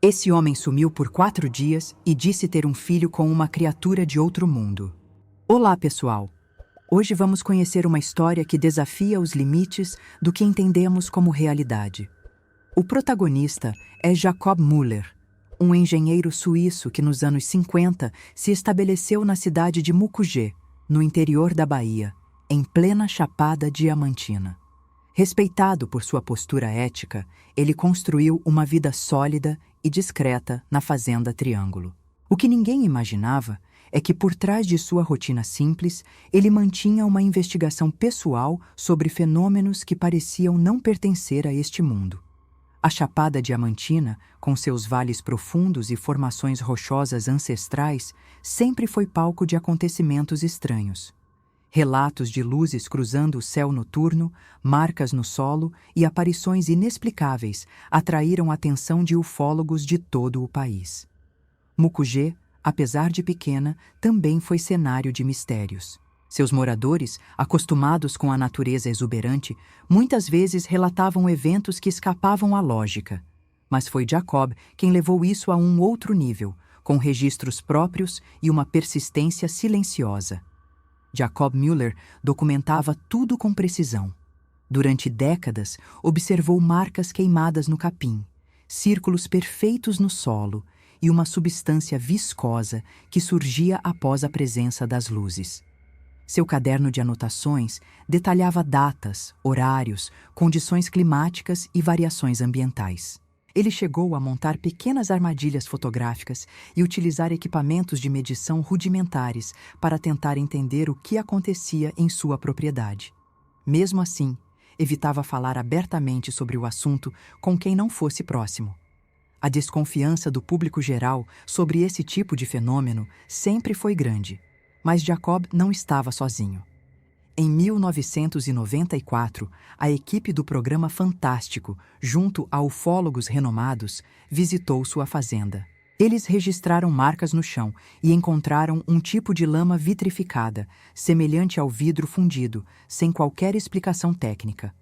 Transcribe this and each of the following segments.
Esse homem sumiu por 4 dias e disse ter um filho com uma criatura de outro mundo. Olá, pessoal! Hoje vamos conhecer uma história que desafia os limites do que entendemos como realidade. O protagonista é Jacob Müller, um engenheiro suíço que nos anos 50 se estabeleceu na cidade de Mucugê, no interior da Bahia, em plena Chapada Diamantina. Respeitado por sua postura ética, ele construiu uma vida sólida e discreta na Fazenda Triângulo. O que ninguém imaginava é que, por trás de sua rotina simples, ele mantinha uma investigação pessoal sobre fenômenos que pareciam não pertencer a este mundo. A Chapada Diamantina, com seus vales profundos e formações rochosas ancestrais, sempre foi palco de acontecimentos estranhos. Relatos de luzes cruzando o céu noturno, marcas no solo e aparições inexplicáveis atraíram a atenção de ufólogos de todo o país. Mucugê, apesar de pequena, também foi cenário de mistérios. Seus moradores, acostumados com a natureza exuberante, muitas vezes relatavam eventos que escapavam à lógica. Mas foi Jacob quem levou isso a um outro nível, com registros próprios e uma persistência silenciosa. Jacob Müller documentava tudo com precisão. Durante décadas, observou marcas queimadas no capim, círculos perfeitos no solo e uma substância viscosa que surgia após a presença das luzes. Seu caderno de anotações detalhava datas, horários, condições climáticas e variações ambientais. Ele chegou a montar pequenas armadilhas fotográficas e utilizar equipamentos de medição rudimentares para tentar entender o que acontecia em sua propriedade. Mesmo assim, evitava falar abertamente sobre o assunto com quem não fosse próximo. A desconfiança do público geral sobre esse tipo de fenômeno sempre foi grande, mas Jacob não estava sozinho. Em 1994, a equipe do programa Fantástico, junto a ufólogos renomados, visitou sua fazenda. Eles registraram marcas no chão e encontraram um tipo de lama vitrificada, semelhante ao vidro fundido, sem qualquer explicação técnica.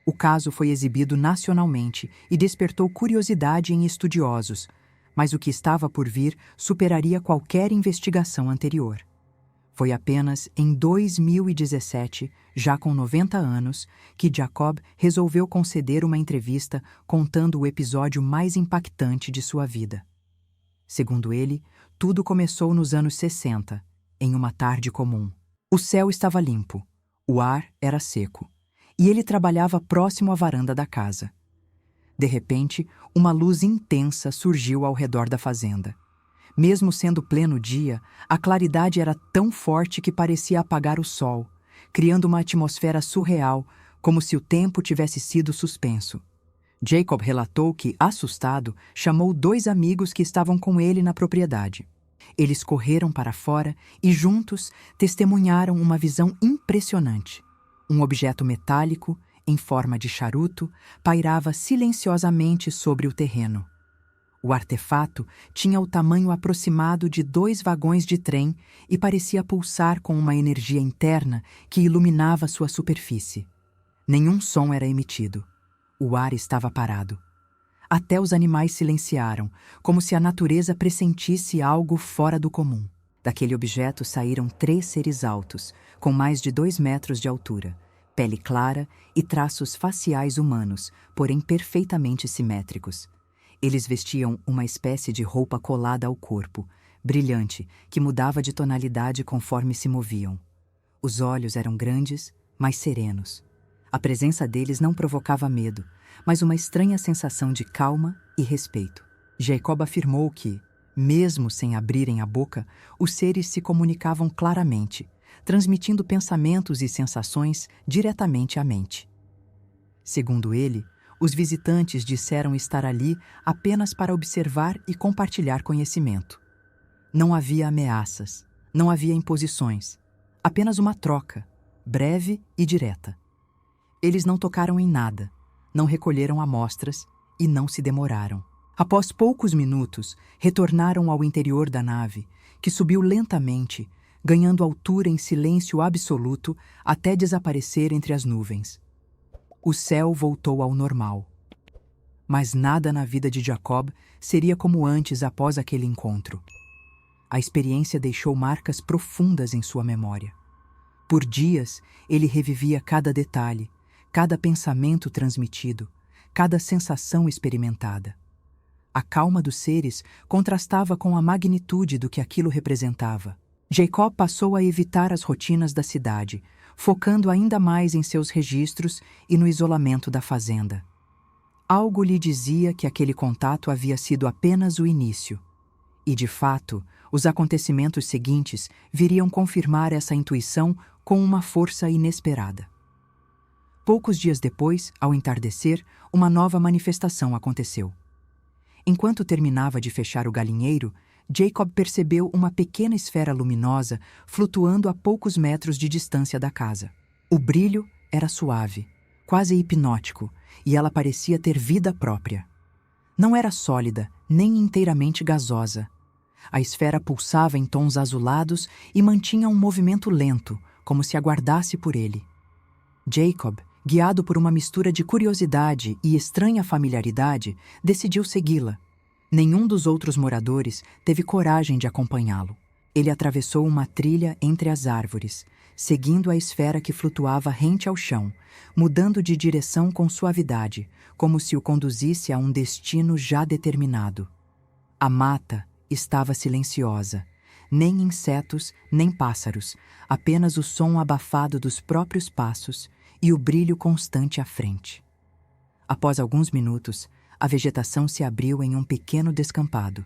O caso foi exibido nacionalmente e despertou curiosidade em estudiosos, mas o que estava por vir superaria qualquer investigação anterior. Foi apenas em 2017, já com 90 anos, que Jacob resolveu conceder uma entrevista contando o episódio mais impactante de sua vida. Segundo ele, tudo começou nos anos 60, em uma tarde comum. O céu estava limpo, o ar era seco, e ele trabalhava próximo à varanda da casa. De repente, uma luz intensa surgiu ao redor da fazenda. Mesmo sendo pleno dia, a claridade era tão forte que parecia apagar o sol, criando uma atmosfera surreal, como se o tempo tivesse sido suspenso. Jacob relatou que, assustado, chamou 2 amigos que estavam com ele na propriedade. Eles correram para fora e, juntos, testemunharam uma visão impressionante. Um objeto metálico, em forma de charuto, pairava silenciosamente sobre o terreno. O artefato tinha o tamanho aproximado de 2 vagões de trem e parecia pulsar com uma energia interna que iluminava sua superfície. Nenhum som era emitido. O ar estava parado. Até os animais silenciaram, como se a natureza pressentisse algo fora do comum. Daquele objeto saíram 3 seres altos, com mais de 2 metros de altura, pele clara e traços faciais humanos, porém perfeitamente simétricos. Eles vestiam uma espécie de roupa colada ao corpo, brilhante, que mudava de tonalidade conforme se moviam. Os olhos eram grandes, mas serenos. A presença deles não provocava medo, mas uma estranha sensação de calma e respeito. Jacob afirmou que, mesmo sem abrirem a boca, os seres se comunicavam claramente, transmitindo pensamentos e sensações diretamente à mente. Segundo ele, os visitantes disseram estar ali apenas para observar e compartilhar conhecimento. Não havia ameaças, não havia imposições, apenas uma troca, breve e direta. Eles não tocaram em nada, não recolheram amostras e não se demoraram. Após poucos minutos, retornaram ao interior da nave, que subiu lentamente, ganhando altura em silêncio absoluto até desaparecer entre as nuvens. O céu voltou ao normal. Mas nada na vida de Jacob seria como antes após aquele encontro. A experiência deixou marcas profundas em sua memória. Por dias, ele revivia cada detalhe, cada pensamento transmitido, cada sensação experimentada. A calma dos seres contrastava com a magnitude do que aquilo representava. Jacob passou a evitar as rotinas da cidade, focando ainda mais em seus registros e no isolamento da fazenda. Algo lhe dizia que aquele contato havia sido apenas o início. E, de fato, os acontecimentos seguintes viriam confirmar essa intuição com uma força inesperada. Poucos dias depois, ao entardecer, uma nova manifestação aconteceu. Enquanto terminava de fechar o galinheiro, Jacob percebeu uma pequena esfera luminosa flutuando a poucos metros de distância da casa. O brilho era suave, quase hipnótico, e ela parecia ter vida própria. Não era sólida, nem inteiramente gasosa. A esfera pulsava em tons azulados e mantinha um movimento lento, como se aguardasse por ele. Jacob, guiado por uma mistura de curiosidade e estranha familiaridade, decidiu segui-la. Nenhum dos outros moradores teve coragem de acompanhá-lo. Ele atravessou uma trilha entre as árvores, seguindo a esfera que flutuava rente ao chão, mudando de direção com suavidade, como se o conduzisse a um destino já determinado. A mata estava silenciosa. Nem insetos, nem pássaros, apenas o som abafado dos próprios passos e o brilho constante à frente. Após alguns minutos, a vegetação se abriu em um pequeno descampado.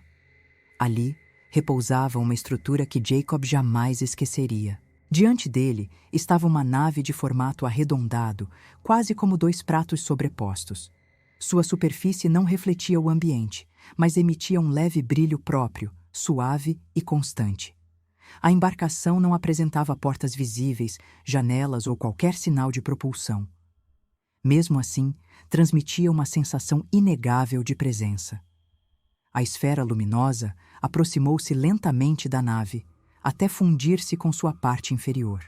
Ali, repousava uma estrutura que Jacob jamais esqueceria. Diante dele estava uma nave de formato arredondado, quase como dois pratos sobrepostos. Sua superfície não refletia o ambiente, mas emitia um leve brilho próprio, suave e constante. A embarcação não apresentava portas visíveis, janelas ou qualquer sinal de propulsão. Mesmo assim, transmitia uma sensação inegável de presença. A esfera luminosa aproximou-se lentamente da nave, até fundir-se com sua parte inferior.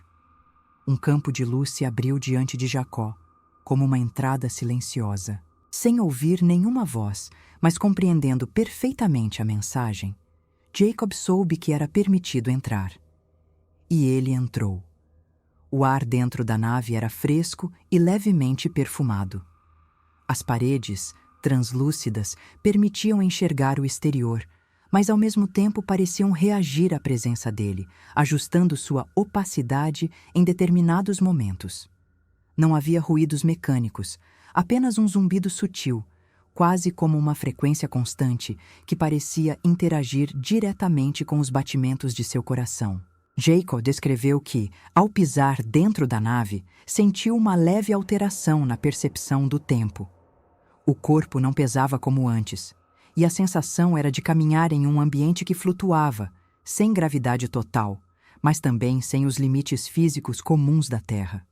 Um campo de luz se abriu diante de Jacó, como uma entrada silenciosa. Sem ouvir nenhuma voz, mas compreendendo perfeitamente a mensagem, Jacob soube que era permitido entrar. E ele entrou. O ar dentro da nave era fresco e levemente perfumado. As paredes, translúcidas, permitiam enxergar o exterior, mas ao mesmo tempo pareciam reagir à presença dele, ajustando sua opacidade em determinados momentos. Não havia ruídos mecânicos, apenas um zumbido sutil, quase como uma frequência constante que parecia interagir diretamente com os batimentos de seu coração. Jacob descreveu que, ao pisar dentro da nave, sentiu uma leve alteração na percepção do tempo. O corpo não pesava como antes, e a sensação era de caminhar em um ambiente que flutuava, sem gravidade total, mas também sem os limites físicos comuns da Terra.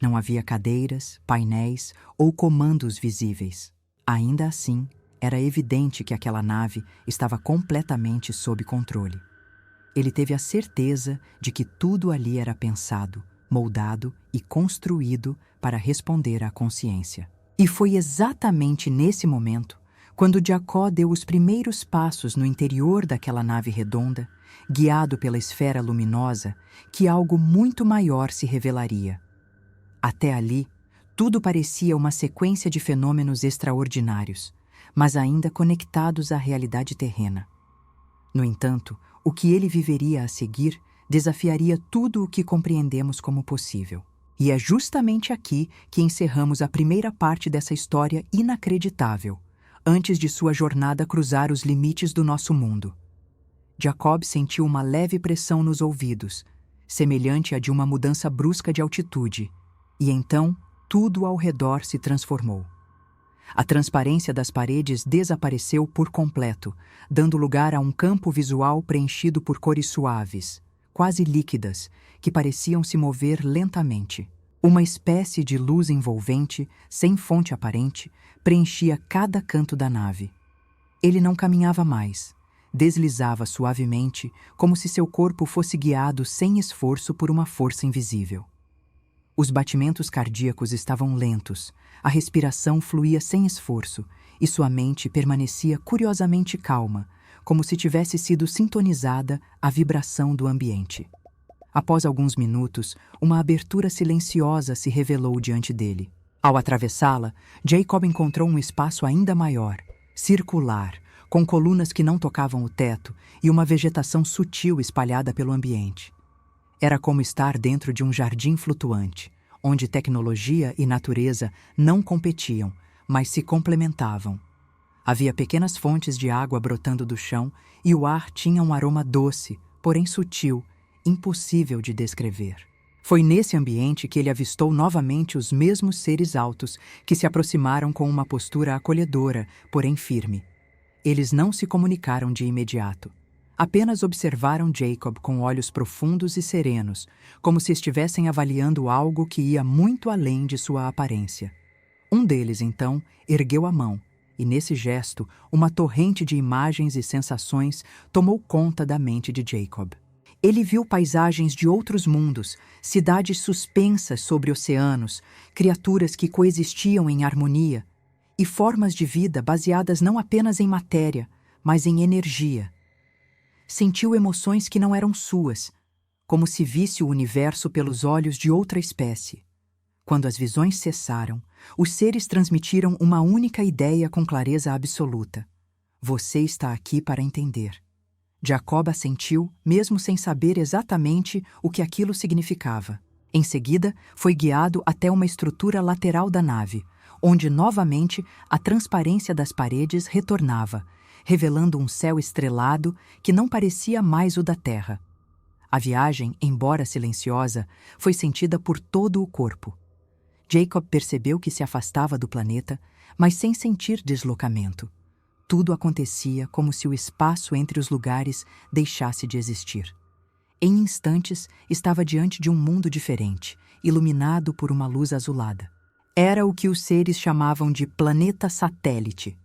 Não havia cadeiras, painéis ou comandos visíveis. Ainda assim, era evidente que aquela nave estava completamente sob controle. Ele teve a certeza de que tudo ali era pensado, moldado e construído para responder à consciência. E foi exatamente nesse momento, quando Jacó deu os primeiros passos no interior daquela nave redonda, guiado pela esfera luminosa, que algo muito maior se revelaria. Até ali, tudo parecia uma sequência de fenômenos extraordinários, mas ainda conectados à realidade terrena. No entanto, o que ele viveria a seguir desafiaria tudo o que compreendemos como possível. E é justamente aqui que encerramos a primeira parte dessa história inacreditável, antes de sua jornada cruzar os limites do nosso mundo. Jacob sentiu uma leve pressão nos ouvidos, semelhante à de uma mudança brusca de altitude, e então tudo ao redor se transformou. A transparência das paredes desapareceu por completo, dando lugar a um campo visual preenchido por cores suaves, quase líquidas, que pareciam se mover lentamente. Uma espécie de luz envolvente, sem fonte aparente, preenchia cada canto da nave. Ele não caminhava mais, deslizava suavemente, como se seu corpo fosse guiado sem esforço por uma força invisível. Os batimentos cardíacos estavam lentos, a respiração fluía sem esforço e sua mente permanecia curiosamente calma, como se tivesse sido sintonizada à vibração do ambiente. Após alguns minutos, uma abertura silenciosa se revelou diante dele. Ao atravessá-la, Jacob encontrou um espaço ainda maior, circular, com colunas que não tocavam o teto e uma vegetação sutil espalhada pelo ambiente. Era como estar dentro de um jardim flutuante, onde tecnologia e natureza não competiam, mas se complementavam. Havia pequenas fontes de água brotando do chão e o ar tinha um aroma doce, porém sutil, impossível de descrever. Foi nesse ambiente que ele avistou novamente os mesmos seres altos que se aproximaram com uma postura acolhedora, porém firme. Eles não se comunicaram de imediato. Apenas observaram Jacob com olhos profundos e serenos, como se estivessem avaliando algo que ia muito além de sua aparência. Um deles, então, ergueu a mão, e nesse gesto, uma torrente de imagens e sensações tomou conta da mente de Jacob. Ele viu paisagens de outros mundos, cidades suspensas sobre oceanos, criaturas que coexistiam em harmonia, e formas de vida baseadas não apenas em matéria, mas em energia. Sentiu emoções que não eram suas, como se visse o universo pelos olhos de outra espécie. Quando as visões cessaram, os seres transmitiram uma única ideia com clareza absoluta. Você está aqui para entender. Jacob assentiu, mesmo sem saber exatamente o que aquilo significava. Em seguida, foi guiado até uma estrutura lateral da nave, onde novamente a transparência das paredes retornava, revelando um céu estrelado que não parecia mais o da Terra. A viagem, embora silenciosa, foi sentida por todo o corpo. Jacob percebeu que se afastava do planeta, mas sem sentir deslocamento. Tudo acontecia como se o espaço entre os lugares deixasse de existir. Em instantes, estava diante de um mundo diferente, iluminado por uma luz azulada. Era o que os seres chamavam de planeta satélite.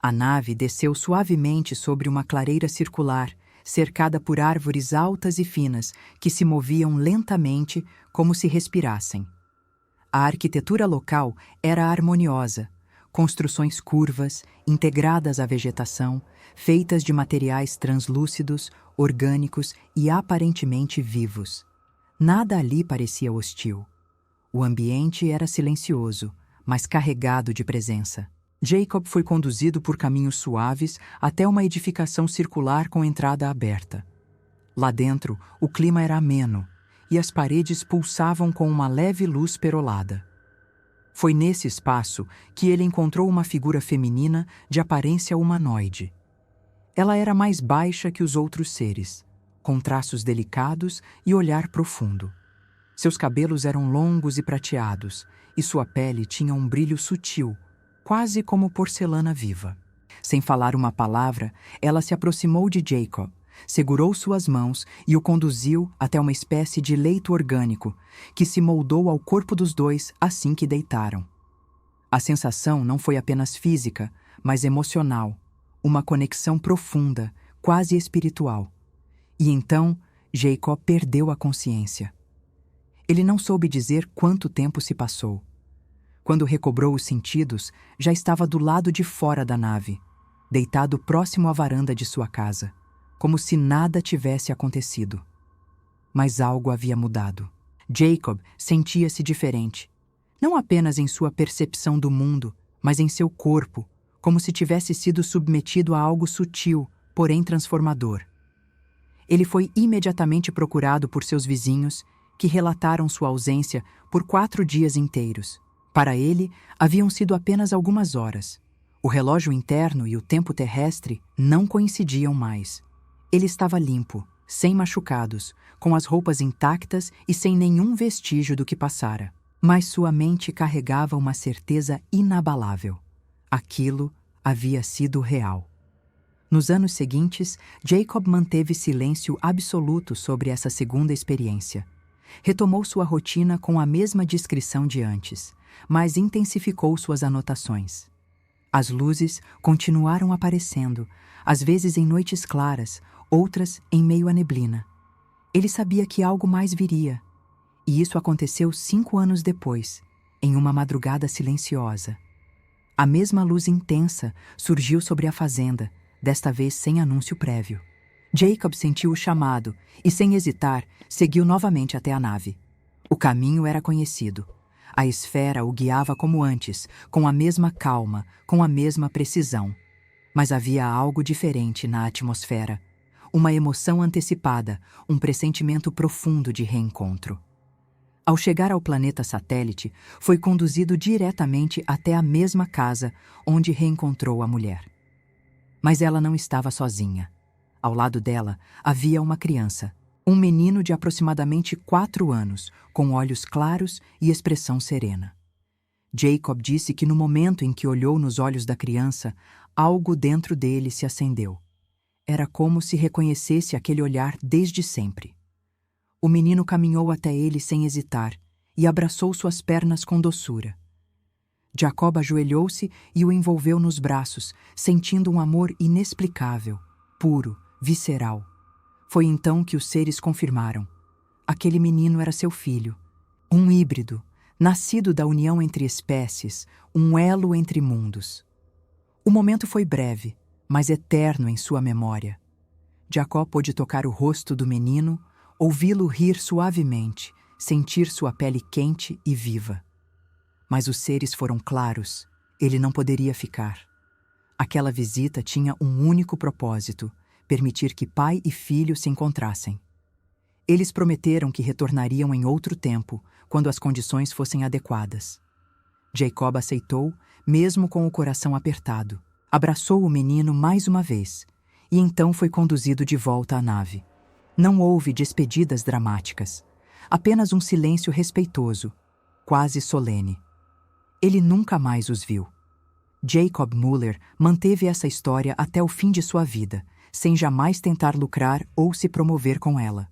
A nave desceu suavemente sobre uma clareira circular, cercada por árvores altas e finas, que se moviam lentamente como se respirassem. A arquitetura local era harmoniosa, construções curvas, integradas à vegetação, feitas de materiais translúcidos, orgânicos e aparentemente vivos. Nada ali parecia hostil. O ambiente era silencioso, mas carregado de presença. Jacob foi conduzido por caminhos suaves até uma edificação circular com entrada aberta. Lá dentro, o clima era ameno, e as paredes pulsavam com uma leve luz perolada. Foi nesse espaço que ele encontrou uma figura feminina de aparência humanoide. Ela era mais baixa que os outros seres, com traços delicados e olhar profundo. Seus cabelos eram longos e prateados, e sua pele tinha um brilho sutil, quase como porcelana viva. Sem falar uma palavra, ela se aproximou de Jacob, segurou suas mãos e o conduziu até uma espécie de leito orgânico, que se moldou ao corpo dos dois assim que deitaram. A sensação não foi apenas física, mas emocional, uma conexão profunda, quase espiritual. E então, Jacob perdeu a consciência. Ele não soube dizer quanto tempo se passou. Quando recobrou os sentidos, já estava do lado de fora da nave, deitado próximo à varanda de sua casa, como se nada tivesse acontecido. Mas algo havia mudado. Jacob sentia-se diferente, não apenas em sua percepção do mundo, mas em seu corpo, como se tivesse sido submetido a algo sutil, porém transformador. Ele foi imediatamente procurado por seus vizinhos, que relataram sua ausência por 4 dias inteiros. Para ele, haviam sido apenas algumas horas. O relógio interno e o tempo terrestre não coincidiam mais. Ele estava limpo, sem machucados, com as roupas intactas e sem nenhum vestígio do que passara. Mas sua mente carregava uma certeza inabalável. Aquilo havia sido real. Nos anos seguintes, Jacob manteve silêncio absoluto sobre essa segunda experiência. Retomou sua rotina com a mesma discrição de antes, mas intensificou suas anotações. As luzes continuaram aparecendo, às vezes em noites claras, outras em meio à neblina. Ele sabia que algo mais viria. E isso aconteceu 5 anos depois, em uma madrugada silenciosa. A mesma luz intensa surgiu sobre a fazenda, desta vez sem anúncio prévio. Jacob sentiu o chamado e, sem hesitar, seguiu novamente até a nave. O caminho era conhecido. A esfera o guiava como antes, com a mesma calma, com a mesma precisão. Mas havia algo diferente na atmosfera. Uma emoção antecipada, um pressentimento profundo de reencontro. Ao chegar ao planeta satélite, foi conduzido diretamente até a mesma casa onde reencontrou a mulher. Mas ela não estava sozinha. Ao lado dela havia uma criança, um menino de aproximadamente 4 anos, com olhos claros e expressão serena. Jacob disse que no momento em que olhou nos olhos da criança, algo dentro dele se acendeu. Era como se reconhecesse aquele olhar desde sempre. O menino caminhou até ele sem hesitar e abraçou suas pernas com doçura. Jacob ajoelhou-se e o envolveu nos braços, sentindo um amor inexplicável, puro, visceral. Foi então que os seres confirmaram. Aquele menino era seu filho, um híbrido, nascido da união entre espécies, um elo entre mundos. O momento foi breve, mas eterno em sua memória. Jacó pôde tocar o rosto do menino, ouvi-lo rir suavemente, sentir sua pele quente e viva. Mas os seres foram claros, ele não poderia ficar. Aquela visita tinha um único propósito: permitir que pai e filho se encontrassem. Eles prometeram que retornariam em outro tempo, quando as condições fossem adequadas. Jacob aceitou, mesmo com o coração apertado. Abraçou o menino mais uma vez, e então foi conduzido de volta à nave. Não houve despedidas dramáticas, apenas um silêncio respeitoso, quase solene. Ele nunca mais os viu. Jacob Müller manteve essa história até o fim de sua vida, sem jamais tentar lucrar ou se promover com ela.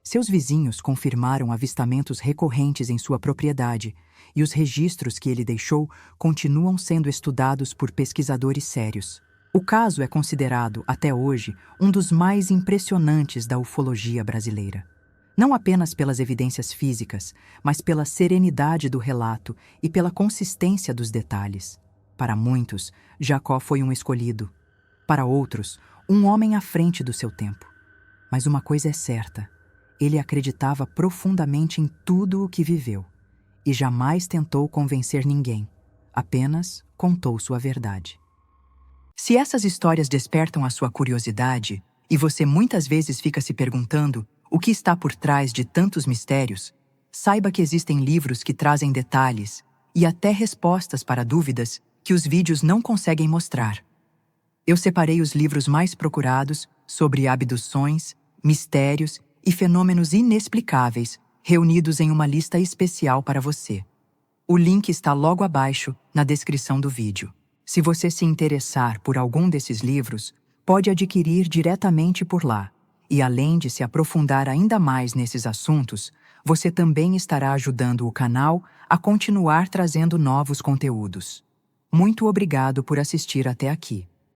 Seus vizinhos confirmaram avistamentos recorrentes em sua propriedade, e os registros que ele deixou continuam sendo estudados por pesquisadores sérios. O caso é considerado, até hoje, um dos mais impressionantes da ufologia brasileira. Não apenas pelas evidências físicas, mas pela serenidade do relato e pela consistência dos detalhes. Para muitos, Jacó foi um escolhido. Para outros, um homem à frente do seu tempo. Mas uma coisa é certa: ele acreditava profundamente em tudo o que viveu e jamais tentou convencer ninguém, apenas contou sua verdade. Se essas histórias despertam a sua curiosidade e você muitas vezes fica se perguntando o que está por trás de tantos mistérios, saiba que existem livros que trazem detalhes e até respostas para dúvidas que os vídeos não conseguem mostrar. Eu separei os livros mais procurados sobre abduções, mistérios e fenômenos inexplicáveis, reunidos em uma lista especial para você. O link está logo abaixo, na descrição do vídeo. Se você se interessar por algum desses livros, pode adquirir diretamente por lá. E além de se aprofundar ainda mais nesses assuntos, você também estará ajudando o canal a continuar trazendo novos conteúdos. Muito obrigado por assistir até aqui.